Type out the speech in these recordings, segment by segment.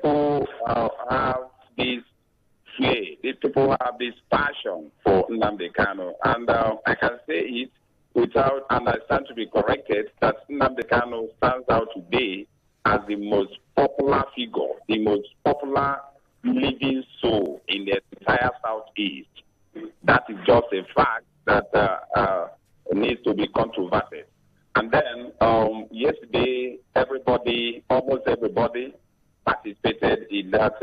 people have this fear. These people have this passion for Nnamdi Kanu. And I can say it without, and I stand to be corrected, that Nnamdi Kanu stands out today as the most popular figure, the most popular living soul in the entire Southeast. That is just a fact that needs to be controverted. And then yesterday, almost everybody, participated in that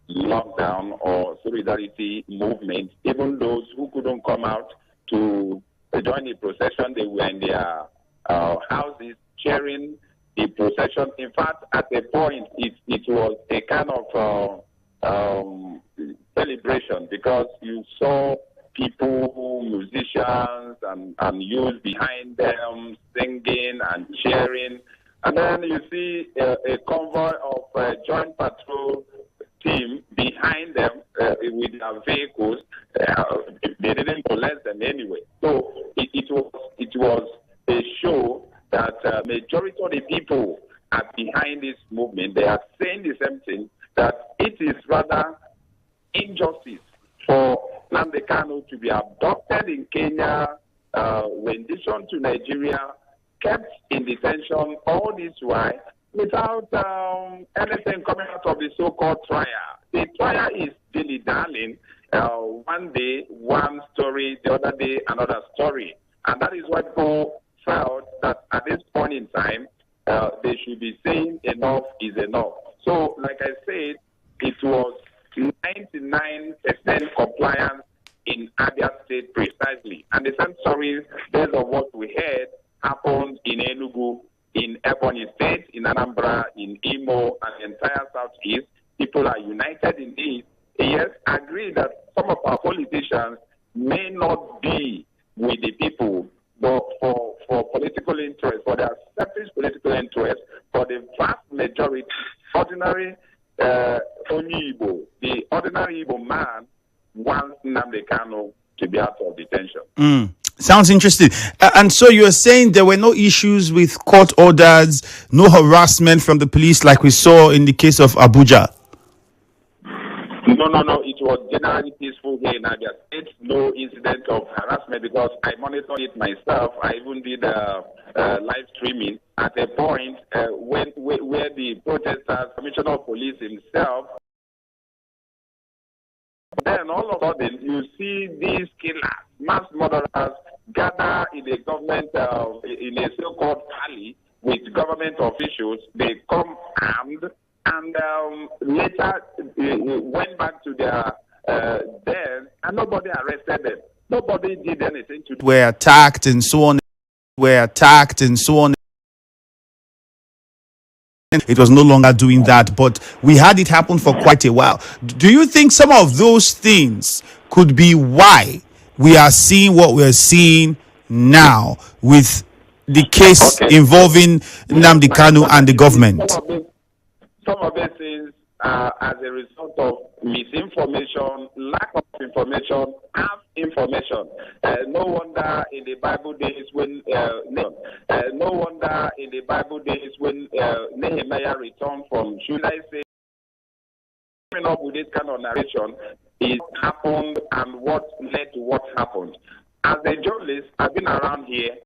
lockdown or solidarity movement. Even those who couldn't come out to join the procession, they were in their houses cheering the procession. In fact, at a point, it was a kind of celebration, because you saw people, musicians, and youth behind them singing and cheering. And then you see a convoy of joint patrol team behind them with their vehicles. They didn't molest them anyway. So it was a show that majority of the people are behind this movement. They are saying the same thing, that it is rather injustice for Nnamdi Kanu to be abducted in Kenya, rendition to Nigeria, kept in detention all this while without anything coming out of the so-called trial. The trial is dilly-dallying. One day, one story, the other day, another story. And that is why people felt that at this point in time, they should be saying enough is enough. So, like I said, it was 99% compliance in Abia State precisely. And the same story, based on what we heard, happened in Enugu, in Ebonyi State, in Anambra, in Imo, and the entire Southeast. People are united in this. Yes, I agree that some of our politicians may not be with the people, but for political interest, for their selfish political interest, for the vast majority, ordinary Igbo, the ordinary Igbo man wants Nnamdi Kanu to be out of detention. Sounds interesting. And so you're saying there were no issues with court orders, no harassment from the police like we saw in the case of Abuja? No. It was generally peaceful here in Abia State. No incident of harassment, because I monitored it myself. I even did live streaming at a point where the protesters, Commissioner of Police himself, then all of a sudden you see these killers, mass murderers, gather in a government, in a so-called rally with government officials. They come armed, and later went back to their den, and nobody arrested them. Nobody did anything to them. Were attacked and so on. It was no longer doing that, but we had it happen for quite a while. Do you think some of those things could be why we are seeing what we're seeing now with the case involving Nnamdi Kanu and the government? Some of these things are as a result of misinformation, lack of information, half information. No wonder in the Bible days when Nehemiah returned from, should I say, coming up with this kind of narration, it happened and what led to what happened. As a journalist, I've been around here